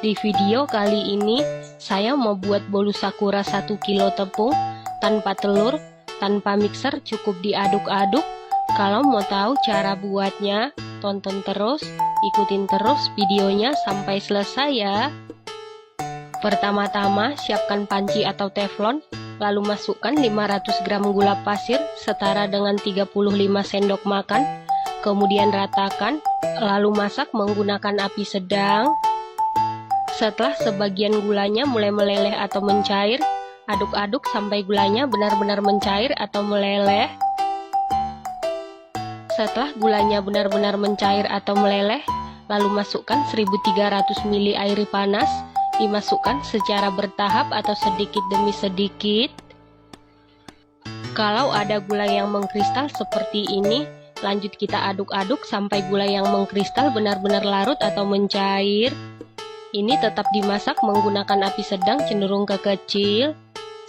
Di video kali ini, saya mau buat bolu sakura 1 kilo tepung tanpa telur, tanpa mixer, cukup diaduk-aduk. Kalau mau tahu cara buatnya, tonton terus, ikutin terus videonya sampai selesai ya. Pertama-tama, siapkan panci atau teflon, lalu masukkan 500 gram gula pasir setara dengan 35 sendok makan. Kemudian ratakan, lalu masak menggunakan api sedang. Setelah sebagian gulanya mulai meleleh atau mencair, aduk-aduk sampai gulanya benar-benar mencair atau meleleh. Setelah gulanya benar-benar mencair atau meleleh, lalu masukkan 1300 ml air panas, dimasukkan secara bertahap atau sedikit demi sedikit. Kalau ada gula yang mengkristal seperti ini, lanjut kita aduk-aduk sampai gula yang mengkristal benar-benar larut atau mencair. Ini tetap dimasak menggunakan api sedang cenderung ke kecil.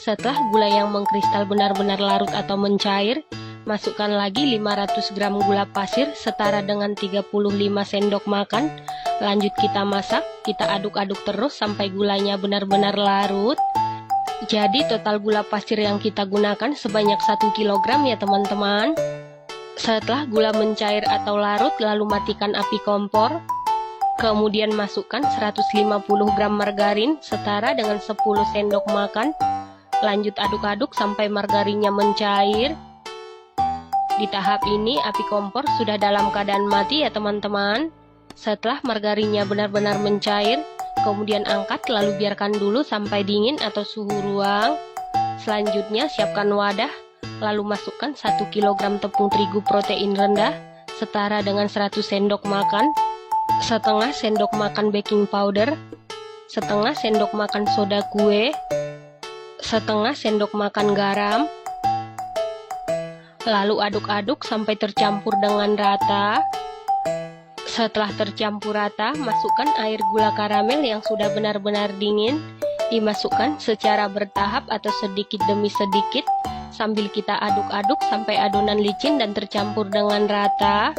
Setelah gula yang mengkristal benar-benar larut atau mencair, masukkan lagi 500 gram gula pasir setara dengan 35 sendok makan. Lanjut kita masak, kita aduk-aduk terus sampai gulanya benar-benar larut. Jadi total gula pasir yang kita gunakan sebanyak 1 kg ya teman-teman. Setelah gula mencair atau larut, lalu matikan api kompor. Kemudian masukkan 150 gram margarin setara dengan 10 sendok makan. Lanjut aduk-aduk sampai margarinnya mencair. Di tahap ini api kompor sudah dalam keadaan mati ya teman-teman. Setelah margarinnya benar-benar mencair, kemudian angkat lalu biarkan dulu sampai dingin atau suhu ruang. Selanjutnya siapkan wadah, lalu masukkan 1 kg tepung terigu protein rendah setara dengan 100 sendok makan, setengah sendok makan baking powder, setengah sendok makan soda kue, setengah sendok makan garam. Lalu aduk-aduk sampai tercampur dengan rata. Setelah tercampur rata, masukkan air gula karamel yang sudah benar-benar dingin. Dimasukkan secara bertahap atau sedikit demi sedikit sambil kita aduk-aduk sampai adonan licin dan tercampur dengan rata.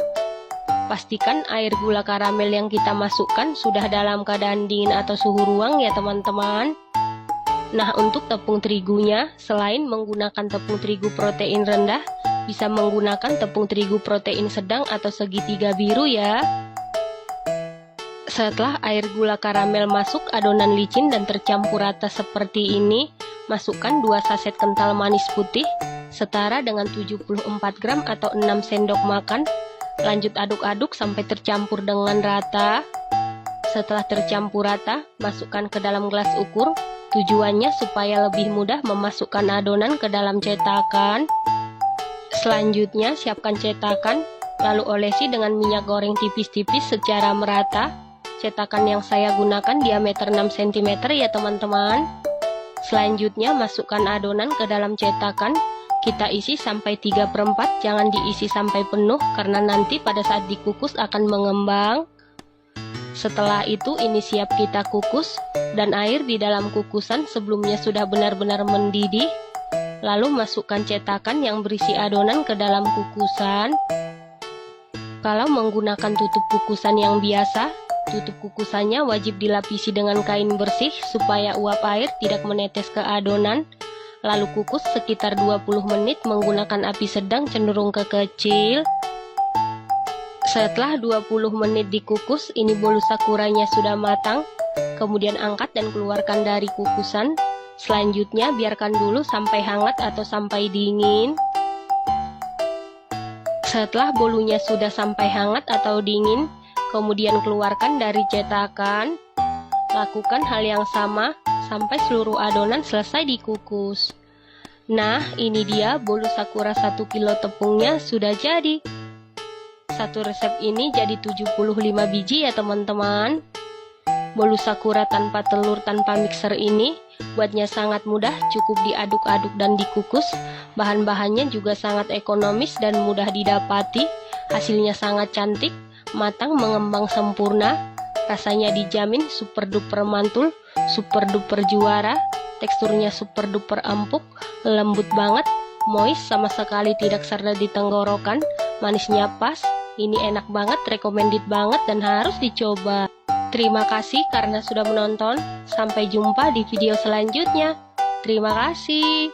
Pastikan air gula karamel yang kita masukkan sudah dalam keadaan dingin atau suhu ruang ya teman-teman. Nah, untuk tepung terigunya, selain menggunakan tepung terigu protein rendah, bisa menggunakan tepung terigu protein sedang atau segitiga biru ya. Setelah air gula karamel masuk adonan licin dan tercampur rata seperti ini, masukkan 2 saset kental manis putih setara dengan 74 gram atau 6 sendok makan. Lanjut aduk-aduk sampai tercampur dengan rata. Setelah tercampur rata, masukkan ke dalam gelas ukur. Tujuannya supaya lebih mudah memasukkan adonan ke dalam cetakan. Selanjutnya siapkan cetakan, lalu olesi dengan minyak goreng tipis-tipis secara merata. Cetakan yang saya gunakan diameter 6 cm ya teman-teman. Selanjutnya masukkan adonan ke dalam cetakan. Kita isi sampai 3/4, jangan diisi sampai penuh karena nanti pada saat dikukus akan mengembang. Setelah itu ini siap kita kukus dan air di dalam kukusan sebelumnya sudah benar-benar mendidih. Lalu masukkan cetakan yang berisi adonan ke dalam kukusan. Kalau menggunakan tutup kukusan yang biasa, tutup kukusannya wajib dilapisi dengan kain bersih supaya uap air tidak menetes ke adonan. Lalu kukus sekitar 20 menit menggunakan api sedang cenderung ke kecil. Setelah 20 menit dikukus, ini bolu sakuranya sudah matang. Kemudian angkat dan keluarkan dari kukusan. Selanjutnya biarkan dulu sampai hangat atau sampai dingin. Setelah bolunya sudah sampai hangat atau dingin, kemudian keluarkan dari cetakan. Lakukan hal yang sama sampai seluruh adonan selesai dikukus. Nah, ini dia bolu sakura 1 kilo tepungnya sudah jadi. Satu resep ini jadi 75 biji ya teman-teman. Bolu sakura tanpa telur, tanpa mixer ini buatnya sangat mudah, cukup diaduk-aduk dan dikukus. Bahan-bahannya juga sangat ekonomis dan mudah didapati. Hasilnya sangat cantik, matang mengembang sempurna. Rasanya dijamin super duper mantul, super duper juara. Teksturnya super duper empuk, lembut banget, moist, sama sekali tidak seret di tenggorokan, manisnya pas. Ini enak banget, recommended banget dan harus dicoba. Terima kasih karena sudah menonton. Sampai jumpa di video selanjutnya. Terima kasih.